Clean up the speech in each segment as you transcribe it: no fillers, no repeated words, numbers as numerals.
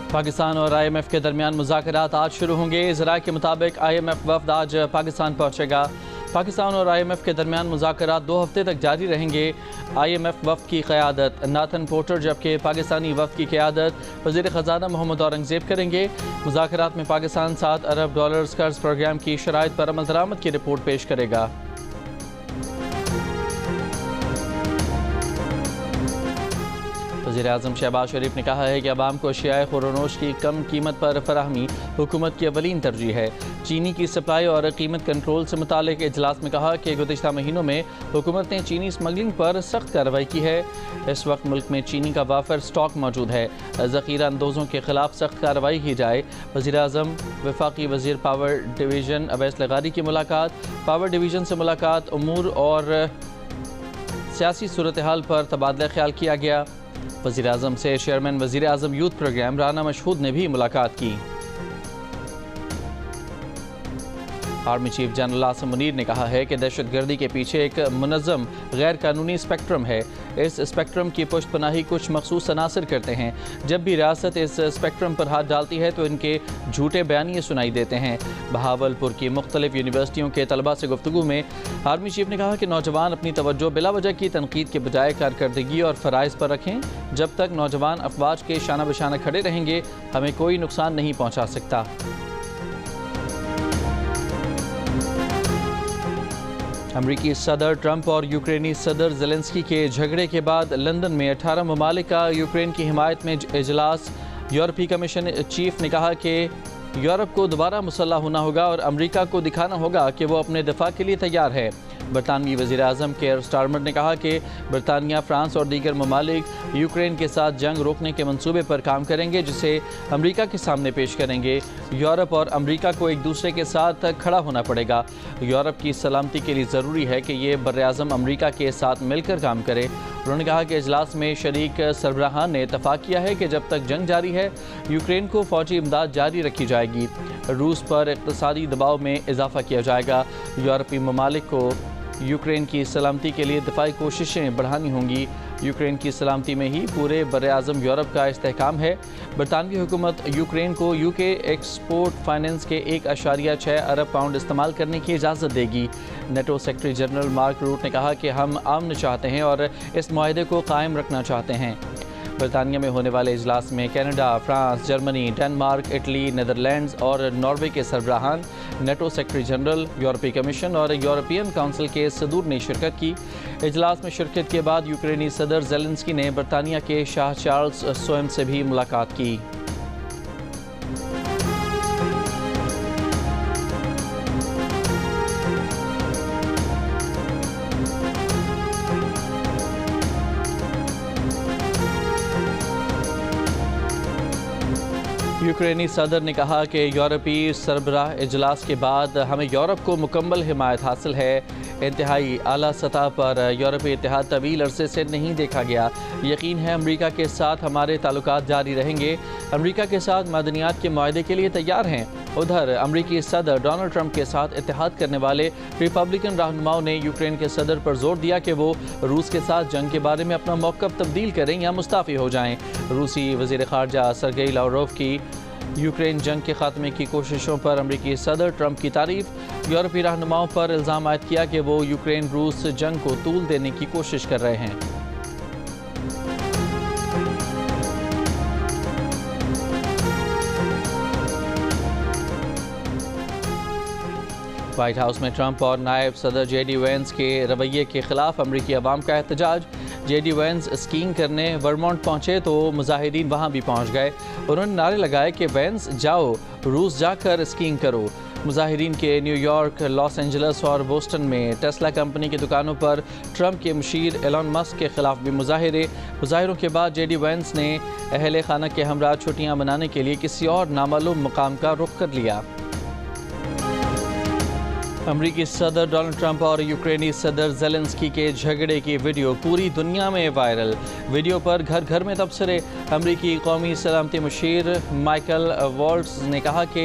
पाकिस्तान और IMF के दरमियान मुज़ाकरात आज शुरू होंगे। ज़राए के मुताबिक IMF वफ़द आज पाकिस्तान पहुँचेगा। पाकिस्तान और IMF के दरमियान मुज़ाकरात 2 हफ्ते तक जारी रहेंगे। IMF वफ़द की क़यादत नाथन पोर्टर जबकि पाकिस्तानी वफ़द की क़यादत वज़ीर ख़ज़ाना मोहम्मद औरंगज़ेब करेंगे। मुज़ाकरात में पाकिस्तान $7 अरब कर्ज़ प्रोग्राम की शराइत पर अमल दरामद की रिपोर्ट पेश करेगा। वज़ीर-ए-आज़म शहबाज शरीफ ने कहा है कि अवाम को अशियाए खुरोनोश की कम कीमत पर फराहमी हुकूमत की अवलीन तरजीह है। चीनी की सप्लाई और कीमत कंट्रोल से मुतालिक इजलास में कहा कि गुज़िश्ता महीनों में हुकूमत ने चीनी स्मगलिंग पर सख्त कार्रवाई की है। इस वक्त मुल्क में चीनी का वाफर स्टॉक मौजूद है। ज़ख़ीरा अंदोज़ों के खिलाफ सख्त कार्रवाई की जाए। वज़ीर-ए-आज़म वफाकी वज़ीर पावर डिवीज़न अवैस लगारी की मुलाकात। पावर डिवीज़न से मुलाकात उमूर और सियासी सूरत हाल पर तबादला ख्याल किया गया। वज़ीर-ए-आज़म से चेयरमैन वज़ीर-ए-आज़म यूथ प्रोग्राम राना मशहूद ने भी मुलाकात की। Army chief general Asim Munir ने कहा है कि दहशतगर्दी के पीछे एक मुनज़्ज़म गैर कानूनी स्पेक्ट्रम है। इस स्पेक्ट्रम की पुष्ट पनाही कुछ मखसूस अनासर करते हैं। जब भी रियासत इस स्पेक्ट्रम पर हाथ डालती है तो इनके झूठे बयानिए सुनाई देते हैं। बहावलपुर की मुख्तलिफ यूनिवर्सिटियों के तलबा से गुफ्तगू में आर्मी चीफ ने कहा कि नौजवान अपनी तवज्जो बिला वजह की तनकीद के बजाय कारकर्दगी और फ़राइज़ पर रखें। जब तक नौजवान अफवाज के शाना बशाना खड़े रहेंगे हमें कोई नुकसान नहीं पहुँचा सकता। अमरीकी सदर ट्रंप और यूक्रेनी सदर ज़ेलेंस्की के झगड़े के बाद लंदन में 18 ममालिक का यूक्रेन की हिमायत में इजलास। यूरोपीय कमीशन चीफ ने कहा कि यूरोप को दोबारा मुसल्लह होना होगा और अमरीका को दिखाना होगा कि वो अपने दिफा के लिए तैयार है। बरतानवी वज़ीर-ए-आज़म केयर स्टारमर ने कहा कि बरतानिया, फ्रांस और दीगर ममालिक यूक्रेन के साथ जंग रोकने के मंसूबे पर काम करेंगे जिसे अमरीका के सामने पेश करेंगे। यूरोप और अमरीका को एक दूसरे के साथ खड़ा होना पड़ेगा। यूरोप की सलामती के लिए ज़रूरी है कि ये बर्र-ए-आज़म अमरीका के साथ मिलकर काम करे। उन्होंने कहा कि इजलास में शरीक सरबराहान ने इत्तफाक किया है कि जब तक जंग जारी है यूक्रेन को फ़ौजी इमदाद जारी रखी जाएगी। रूस पर इक़्तिसादी दबाव में इजाफ़ा किया जाएगा। यूरोपीय ममालिक को यूक्रेन की सलामती के लिए दिफाई कोशिशें बढ़ानी होंगी। यूक्रेन की सलामती में ही पूरे बर्र-ए-आज़म यूरोप का इस्तेहकाम है। बरतानवी हुकूमत यूक्रेन को UK एक्सपोर्ट फाइनेंस के 1.6 अरब पाउंड इस्तेमाल करने की इजाज़त देगी। NATO secretary general Mark Rutte ने कहा कि हम अमन चाहते हैं और इस मुआहदे को कायम रखना चाहते हैं। बरतानिया में होने वाले इजलास में Canada, France, Germany, Denmark, Italy, Netherlands और नॉर्वे के सरबराहान, नेटो सेक्रेटरी जनरल, यूरोपीय कमीशन और यूरोपियन काउंसिल के सदूर ने शिरकत की। इजलास में शिरकत के बाद यूक्रेनी सदर ज़ेलेंस्की ने बरतानिया के शाह चार्ल्स स्वयं से भी मुलाकात की। यूक्रेनी सदर ने कहा कि यूरोपीय सरबराह इजलास के बाद हमें यूरोप को मुकम्मल हिमायत हासिल है। इंतहाई आला सतह पर यूरोपीय इत्तेहाद तवील अरसे से नहीं देखा गया। यकीन है अमरीका के साथ हमारे ताल्लुकात जारी रहेंगे। अमरीका के साथ मादनियात के मुआहदे के लिए तैयार हैं। उधर अमरीकी सदर डोनाल्ड ट्रंप के साथ इत्तेहाद करने वाले रिपब्लिकन रहनुमाओं ने यूक्रेन के सदर पर जोर दिया कि वो रूस के साथ जंग के बारे में अपना मौक़िफ़ तब्दील करें या मुस्ताफ़ी हो जाएं। रूसी वज़ीर ख़ारजा सरगेई लावरोव की यूक्रेन जंग के खात्मे की कोशिशों पर अमरीकी सदर ट्रंप की तारीफ। यूरोपीय रहनुमाओं पर इल्ज़ाम आयद किया कि वो यूक्रेन रूस जंग को तूल देने की कोशिश कर रहे हैं। व्हाइट हाउस में ट्रंप और नायब सदर JD वेंस के रवैये के खिलाफ अमरीकी अवाम का एहतजाज। JD वेंस स्कीइंग करने वर्मोंट पहुंचे तो मुजाहिदीन वहां भी पहुंच गए। उन्होंने नारे लगाए कि वेंस जाओ, रूस जाकर स्कीइंग करो। मुजाहिदीन के न्यूयॉर्क, लॉस एंजल्स और बोस्टन में टेस्ला कंपनी की दुकानों पर ट्रंप के मुशीर एलन मस्क के खिलाफ भी मुजाहिरों के बाद JD वेंस ने अहले खाना के हमरा छुट्टियां मनाने के लिए किसी और नामालूम मुकाम का रुख कर लिया। अमरीकी सदर डोनाल्ड ट्रंप और यूक्रेनी सदर ज़ेलेंस्की के झगड़े की वीडियो पूरी दुनिया में वायरल। वीडियो पर घर घर में तबसरे। अमरीकी कौमी सलामती मुशीर माइकल वॉल्ट्स ने कहा कि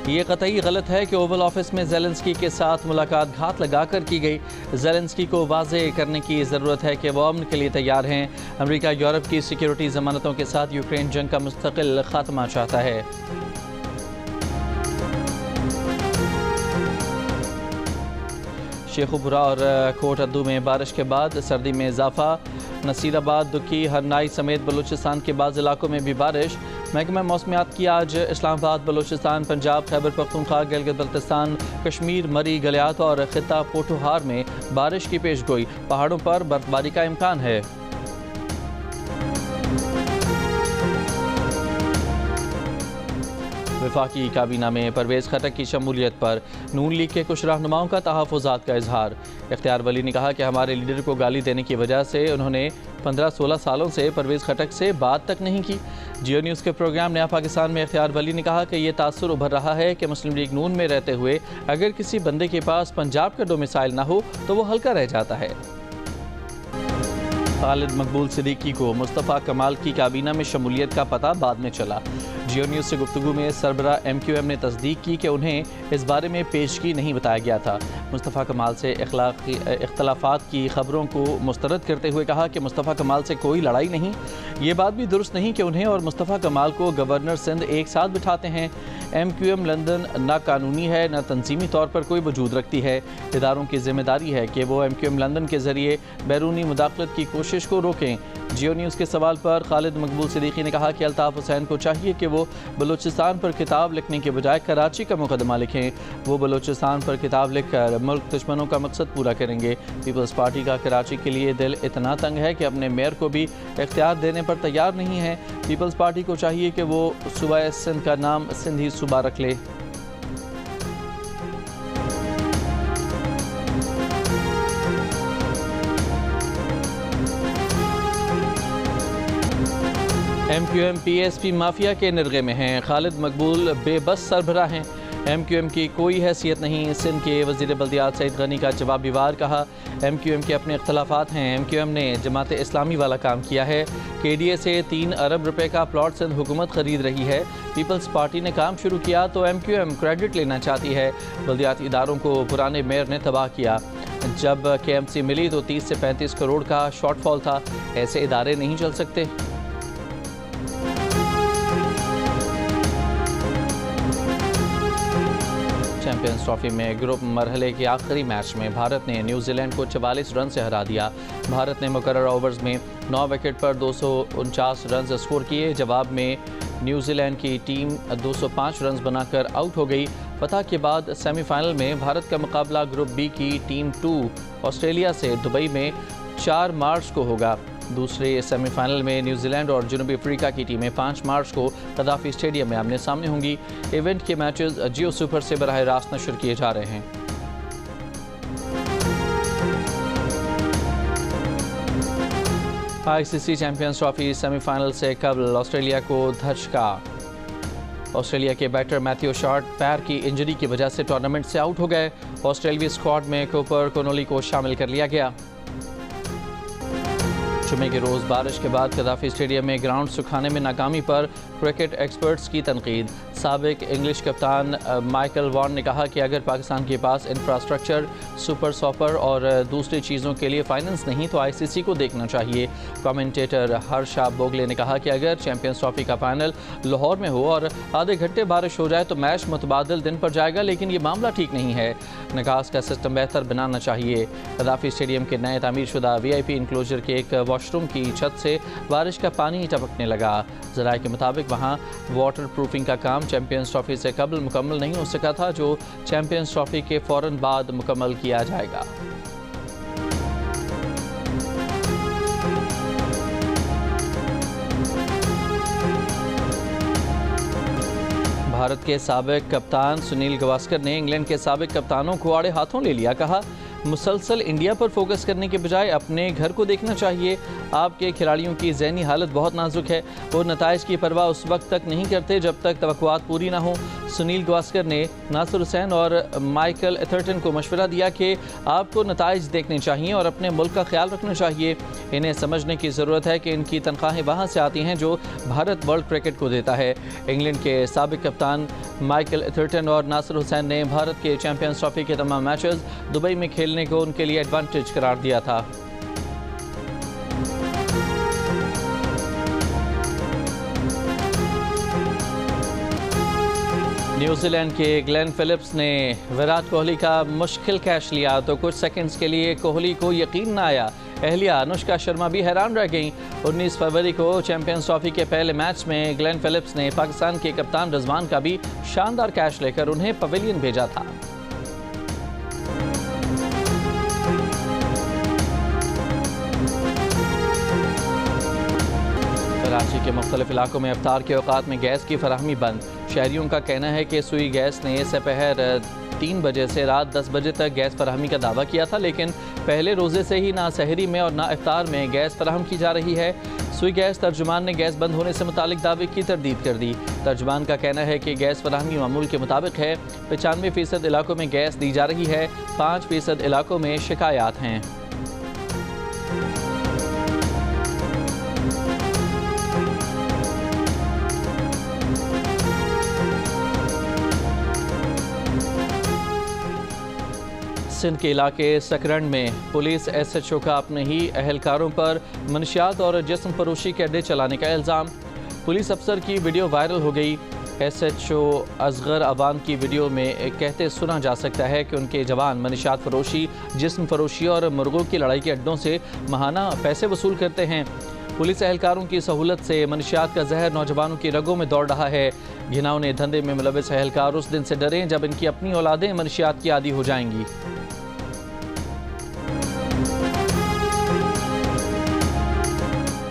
ये कतई गलत है कि ओवल ऑफिस में ज़ेलेंस्की के साथ मुलाकात घात लगाकर की गई। ज़ेलेंस्की को वाज़ेह करने की ज़रूरत है कि वो अमन के लिए तैयार हैं। अमेरिका यूरोप की सिक्योरिटी ज़मानतों के साथ यूक्रेन जंग का मुस्तकिल खात्मा चाहता है। शेखुपुरा और कोट अद्दू में बारिश के बाद सर्दी में इजाफा। नसीराबाद, दुकी, हरनाई समेत बलूचिस्तान के बाज़ इलाकों में भी बारिश। महकमा मौसमियात की आज इस्लामाबाद, बलूचिस्तान, पंजाब, खैबर पख्तूनख्वा, गिलगित बल्तिस्तान, कश्मीर, मरी, गलियात और खित्ता पोठोहार में बारिश की पेशगोई। पहाड़ों पर बर्फबारी का इम्कान है। वफाकी काबीना में परवेज़ खटक की शमूलियत पर नून लीग के कुछ रहनुमाओं का तहफ़्फ़ुज़ात का इजहार। इख्तियार वली ने कहा कि हमारे लीडर को गाली देने की वजह से उन्होंने 15-16 सालों से परवेज़ खटक से बात तक नहीं की। जियो न्यूज़ के प्रोग्राम नया पाकिस्तान में इख्तियार वली ने कहा कि यह तासुर उभर रहा है कि मुस्लिम लीग नून में रहते हुए अगर किसी बंदे के पास पंजाब का डोमिसाइल ना हो तो वो हल्का रह जाता है। खालिद मकबूल सिद्दीकी को मुस्तफ़ा कमाल की काबीना में शमूलियत का पता बाद में चला। जियो न्यूज़ से गुफ्तगू में सरबरा MQM ने तस्दीक की कि उन्हें इस बारे में पेशगी नहीं बताया गया था। मुस्तफ़ा कमाल से इख्तलाफात की खबरों को मुस्तरद करते हुए कहा कि मुस्तफ़ा कमाल से कोई लड़ाई नहीं। ये बात भी दुरुस्त नहीं कि उन्हें और मुस्तफ़ा कमाल को गवर्नर सिंध एक साथ बिठाते हैं। MQM लंदन ना कानूनी है न तंजीमी तौर पर कोई वजूद रखती है। इदारों की जिम्मेदारी है कि वो MQM लंदन के ज़रिए बैरूनी मुदाखलत की कोशिश को रोकें। जियो न्यूज़ के सवाल पर खालिद मकबूल सिद्दीकी ने कहा कि अल्ताफ़ हुसैन को चाहिए कि वो बलूचिस्तान पर किताब लिखने के बजाय कराची का मुकदमा लिखें। वो बलूचिस्तान पर किताब लिखकर मुल्क दुश्मनों का मकसद पूरा करेंगे। पीपल्स पार्टी का कराची के लिए दिल इतना तंग है कि अपने मेयर को भी इख्तियार देने पर तैयार नहीं है। पीपल्स पार्टी को चाहिए कि वो सूबा सिंध का नाम सिंधी सूबा रख ले। MQM PSP माफिया के निर्गे में हैं। खालिद मकबूल बेबस सरबराह हैं। MQM की कोई हैसियत नहीं। सिंध के वज़ीर बल्दियात सईद गनी का जवाबी वार कहा। MQM के अपने इख्तलाफात हैं। MQM ने जमात इस्लामी वाला काम किया है। KDA से 3 अरब रुपए का प्लॉट सिंध हुकूमत खरीद रही है। पीपल्स पार्टी ने काम शुरू किया तो MQM क्रेडिट लेना चाहती है। बल्दियाती इदारों को पुराने मेयर ने तबाह किया। जब KMC मिली तो 30 से 35 करोड़ का शॉर्टफॉल था। ऐसे इदारे नहीं चल सकते। चैंपियंस ट्रॉफी में ग्रुप मरहले के आखिरी मैच में भारत ने न्यूजीलैंड को 44 रन से हरा दिया। भारत ने मुकर्रर ओवर्स में 9 विकेट पर 249 रन स्कोर किए। जवाब में न्यूजीलैंड की टीम 205 रन बनाकर आउट हो गई। फतह के बाद सेमीफाइनल में भारत का मुकाबला ग्रुप बी की टीम 2 ऑस्ट्रेलिया से दुबई में 4 मार्च को होगा। दूसरे सेमीफाइनल में न्यूजीलैंड और जनूबी अफ्रीका की टीमें 5 मार्च को कदाफी स्टेडियम में आमने सामने होंगी। इवेंट के मैचेस जियो सुपर से बराह रास्त नशर किए जा रहे हैं। ICC चैंपियंस ट्रॉफी सेमीफाइनल से कबल ऑस्ट्रेलिया को धचका। ऑस्ट्रेलिया के बैटर मैथ्यू शॉर्ट पैर की इंजरी की वजह से टूर्नामेंट से आउट हो गए। ऑस्ट्रेलियाई स्क्वाड में कूपर कोनोली को शामिल कर लिया गया। जुमे के रोज़ बारिश के बाद कदाफी स्टेडियम में ग्राउंड सुखाने में नाकामी पर क्रिकेट एक्सपर्ट्स की तनकीद। साबिक इंग्लिश कप्तान माइकल वॉन ने कहा कि अगर पाकिस्तान के पास इंफ्रास्ट्रक्चर, सुपर सॉपर और दूसरी चीज़ों के लिए फाइनेंस नहीं तो ICC को देखना चाहिए। कमेंटेटर हर्षा बोगले ने कहा कि अगर चैंपियंस ट्रॉफी का फाइनल लाहौर में हो और आधे घंटे बारिश हो जाए तो मैच मुतबादिल दिन पर जाएगा, लेकिन ये मामला ठीक नहीं है। निकास का सिस्टम बेहतर बनाना चाहिए। कदाफी स्टेडियम के नए तामीर शुदा VIP इंक्लोजर के एक वॉशरूम की छत से बारिश का पानी टपकने लगा। ज़राए के मुताबिक वहाँ वाटर प्रूफिंग का काम चैंपियंस ट्रॉफी से कबल मुकम्मल नहीं हो सका था, जो चैंपियंस ट्रॉफी के फ़ौरन बाद मुकम्मल किया जाएगा। भारत के साबिक कप्तान सुनील गावस्कर ने इंग्लैंड के साबिक कप्तानों को आड़े हाथों ले लिया। कहा, मुसलसल इंडिया पर फोकस करने के बजाय अपने घर को देखना चाहिए। आपके खिलाड़ियों की ज़हनी हालत बहुत नाजुक है, वो नताइज की परवाह उस वक्त तक नहीं करते जब तक तवक्कुआत पूरी ना हो। सुनील गावस्कर ने नासिर हुसैन और माइकल एथरटन को मशवरा दिया कि आपको नताइज देखने चाहिए और अपने मुल्क का ख्याल रखना चाहिए। इन्हें समझने की ज़रूरत है कि इनकी तनख्वाहें वहाँ से आती हैं जो भारत वर्ल्ड क्रिकेट को देता है। इंग्लैंड के साबिक कप्तान माइकल एथरटन और नासिर हुसैन ने भारत के चैंपियंस ट्रॉफी के तमाम मैचेस दुबई में खेलने को उनके लिए एडवांटेज करार दिया था। न्यूजीलैंड के ग्लेन फिलिप्स ने विराट कोहली का मुश्किल कैच लिया तो कुछ सेकंड्स के लिए कोहली को यकीन न आया। अहलिया अनुष्का शर्मा भी हैरान रह गईं। 19 फरवरी को चैंपियंस ट्रॉफी के पहले मैच में ग्लेन फिलिप्स ने पाकिस्तान के कप्तान रिजवान का भी शानदार कैच लेकर उन्हें पवेलियन भेजा था। कराची के मुख्तलिफ इलाकों में इफ्तार के औकात में गैस की फराहमी बंद। शहरियों का कहना है कि सुई गैस ने सपहर 3 बजे से रात 10 बजे तक गैस फराहमी का दावा किया था, लेकिन पहले रोज़े से ही ना सहरी में और ना इफ्तार में गैस फराहम की जा रही है। सुई गैस तर्जुमान ने गैस बंद होने से मुतालिक दावे की तरदीद कर दी। तर्जुमान का कहना है कि गैस फराहमी मामूल के मुताबिक है। 95% इलाकों में गैस दी जा रही है, 5% इलाकों में शिकायत हैं। सिंध के इलाके सकरंड में पुलिस SHO का अपने ही अहलकारों पर मनशियात और जिस्म फरोशी के अड्डे चलाने का इल्ज़ाम। पुलिस अफसर की वीडियो वायरल हो गई। SHO असगर अवान की वीडियो में कहते सुना जा सकता है कि उनके जवान मनशियात फरोशी, जिस्म फरोशी और मुर्गों की लड़ाई के अड्डों से माहाना पैसे वसूल करते हैं। पुलिस एहलकारों की सहूलत से मनशियात का जहर नौजवानों की रगों में दौड़ रहा है। घिनौने धंधे में मुलविस एहलकार उस दिन से डरें जब इनकी अपनी औलादें मनशियात की आदी हो जाएंगी।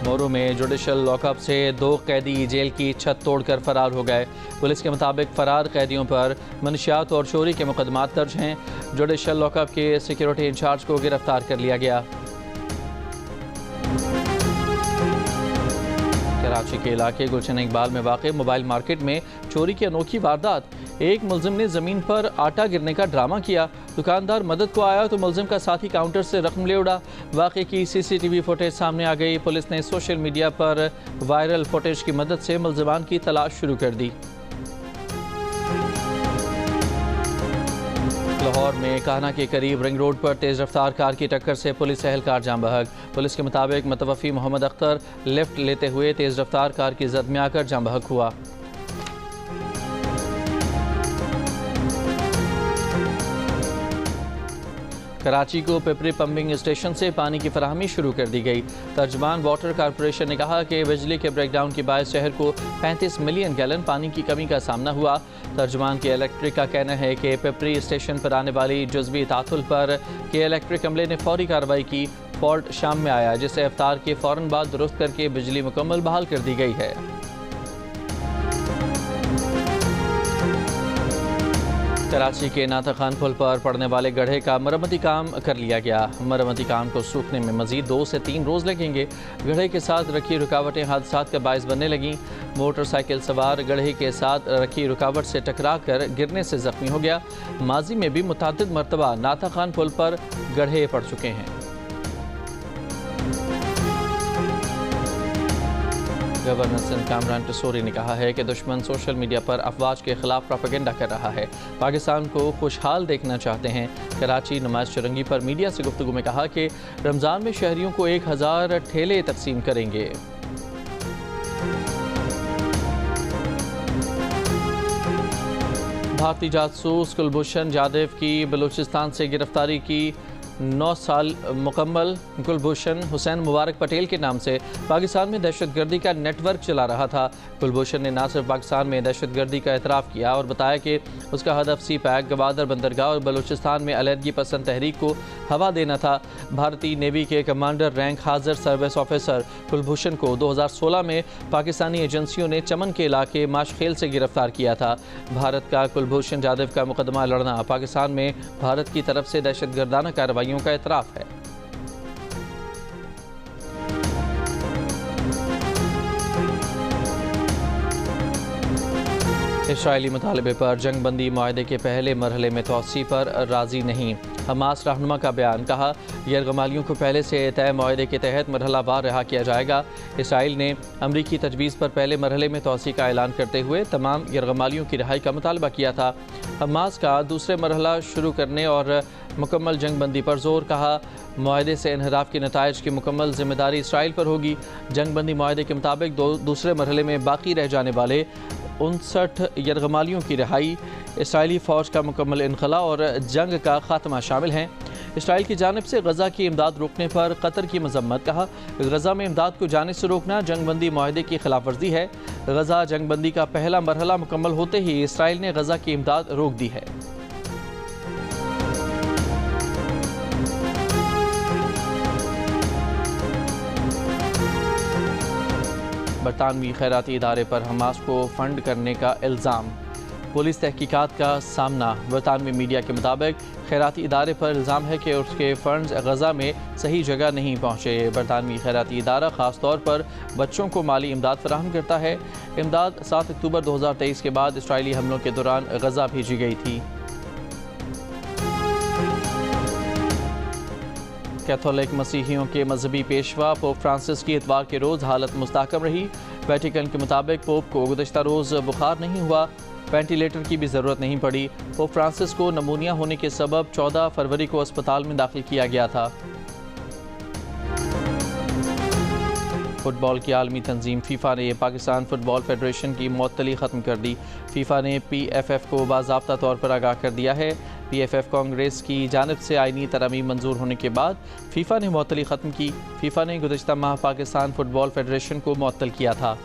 मोरू में जुडिशल लॉकअप से 2 कैदी जेल की छत तोड़कर फरार हो गए। पुलिस के मुताबिक फरार कैदियों पर मनशियात और चोरी के मुकदमात दर्ज हैं। जुडिशल लॉकअप के सिक्योरिटी इंचार्ज को गिरफ्तार कर लिया गया। कराची के इलाके गुलशन इकबाल में वाक़ मोबाइल मार्केट में चोरी की अनोखी वारदात। एक मुलजिम ने ज़मीन पर आटा गिरने का ड्रामा किया। दुकानदार मदद को आया तो मुलजिम का साथी काउंटर से रकम ले उड़ा। वाक़े की CCTV फुटेज सामने आ गई। पुलिस ने सोशल मीडिया पर वायरल फुटेज की मदद से मुलजिमान की तलाश शुरू कर दी। लाहौर में काहना के करीब रिंग रोड पर तेज़ रफ्तार कार की टक्कर से पुलिस एहलकार जाम बहक। पुलिस के मुताबिक मुतवफ़ी मोहम्मद अख्तर लिफ्ट लेते हुए तेज़ रफ्तार कार की जद में आकर जाम बहक हुआ। कराची को पिपरी पंपिंग स्टेशन से पानी की फराहमी शुरू कर दी गई। तर्जमान वाटर कॉरपोरेशन ने कहा कि बिजली के ब्रेकडाउन के बायस शहर को 35 मिलियन गैलन पानी की कमी का सामना हुआ। तर्जमान के इलेक्ट्रिक का कहना है कि पिपरी स्टेशन पर आने वाली जुज़वी तातुल पर के इलेक्ट्रिक अमले ने फौरी कार्रवाई की। फॉल्ट शाम में आया जिसे इफ्तार के फ़ौरन बाद दुरुस्त करके बिजली मुकम्मल बहाल कर दी गई है। कराची के नाता खान पुल पर पड़ने वाले गड्ढे का मरम्मती काम कर लिया गया। मरम्मती काम को सूखने में मजीद 2 से 3 रोज़ लगेंगे। गड्ढे के साथ रखी रुकावटें हादसात का बायस बनने लगीं। मोटरसाइकिल सवार गड्ढे के साथ रखी रुकावट से टकरा कर गिरने से ज़ख्मी हो गया। माजी में भी मुतअद्दिद मरतबा नाता खान पुल पर गड्ढे पड़ चुके हैं। गवर्नर सिंध कामरान टसूरी ने कहा है कि दुश्मन सोशल मीडिया पर अफवाज के खिलाफ प्रोपेगेंडा कर रहा है। पाकिस्तान को खुशहाल देखना चाहते हैं। कराची नमाज चुरंगी पर मीडिया से गुफ्तगू में कहा कि रमज़ान में शहरियों को 1000 ठेले तकसीम करेंगे। भारतीय जासूस कुलभूषण जाधव की बलूचिस्तान से गिरफ्तारी की 9 साल मुकम्मल कुलभूषण हुसैन मुबारक पटेल के नाम से पाकिस्तान में दहशतगर्दी का नेटवर्क चला रहा था। कुलभूषण ने न सिर्फ पाकिस्तान में दहशतगर्दी का एतराफ़ किया और बताया कि उसका हदफ सी पैक, गवादर बंदरगाह और बलूचिस्तान में अलहदगी पसंद तहरीक को हवा देना था। भारतीय नेवी के कमांडर रैंक हाजिर सर्विस ऑफिसर कुलभूषण को 2016 में पाकिस्तानी एजेंसियों ने चमन के इलाके माशखेल से गिरफ्तार किया था। भारत का कुलभूषण जाधव का मुकदमा लड़ना पाकिस्तान में भारत की तरफ से दहशतगर्दाना कार्रवाइयों का एतराफ़ है। इसराइली मुतालबे पर जंगबंदी माहदे के पहले मरहले में तोसी पर राज़ी नहीं। हमास रहनुमा का बयान, कहा यरगमालियों को पहले से तय माहदे के तहत मरहलावार रहा किया जाएगा। इसराइल ने अमरीकी तजवीज़ पर पहले मरहले में तोसी का ऐलान करते हुए तमाम यरगमालियों की रिहाई का मुतालबा किया था। हमास का दूसरे मरहला शुरू करने और मुकम्मल जंगबंदी पर जोर, कहा माहदे से इन्हराफ के नताइज की मुकम्मल जिम्मेदारी इसराइल पर होगी। जंगबंदी माहदे के मुताबिक दूसरे मरहले में बाकी रह जाने वाले 59 यरगमालियों की रिहाई, इसराइली फ़ौज का मुकम्मल इनखला और जंग का खात्मा शामिल हैं। इसराइल की जानिब से गज़ा की इमदाद रोकने पर कतर की मजम्मत, कहा गज़ा में इमदाद को जाने से रोकना जंगबंदी माहदे की खिलाफ वर्जी है। गज़ा जंगबंदी का पहला मरहला मुकम्मल होते ही इसराइल ने गज़ा की इमदाद रोक दी है। बरतानवी खैराती इदारे पर हमास को फंड करने का इल्ज़ाम, पुलिस तहकीकात का सामना। बरतानवी मीडिया के मुताबिक खैराती इदारे पर इल्ज़ाम है कि उसके फ़ंड्स गज़ा में सही जगह नहीं पहुँचे। बरतानवी खैराती इदारा ख़ास तौर पर बच्चों को माली इमदाद फराहम करता है। इमदाद 7 अक्टूबर 2023 के बाद इसराइली हमलों के दौरान गज़ा भेजी गई थी। कैथोलिक मसीहियों के मजहबी पेशवा पोप फ्रांसिस की इतवार के रोज़ हालत मुस्तहकम रही। वेटिकन के मुताबिक पोप को गुज़श्ता रोज़ बुखार नहीं हुआ, वेंटिलेटर की भी ज़रूरत नहीं पड़ी। पोप फ्रांसिस को नमूनिया होने के सबब 14 फरवरी को अस्पताल में दाखिल किया गया था। फुटबॉल की आलमी तंजीम फीफा ने पाकिस्तान फुटबॉल फेडरेशन की मुअत्तली ख़त्म कर दी। फीफा ने PFF को बाज़ाब्ता तौर पर आगाह कर दिया है। PFF कांग्रेस की जानिब से आइनी तरमीम मंजूर होने के बाद फीफा ने मुअत्तली ख़त्म की। फीफा ने गुज़श्ता माह पाकिस्तान फुटबॉल फेडरेशन को मुअत्तल किया था।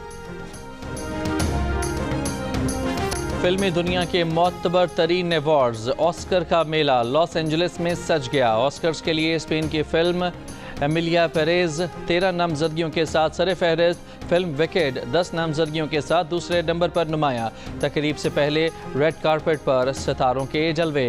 फिल्मी दुनिया के मोतबर तरीन अवार्ड्स, ऑस्कर का मेला लॉस एंजलिस में सज गया। ऑस्कर्स के लिए स्पेन की फिल्म एमिलिया पेरेज 13 नामजदगियों के साथ सरफहरिस्त, फिल्म विकेड 10 नामजदगियों के साथ दूसरे नंबर पर नुमाया। तकरीब से पहले रेड कारपेट पर सितारों के जलवे।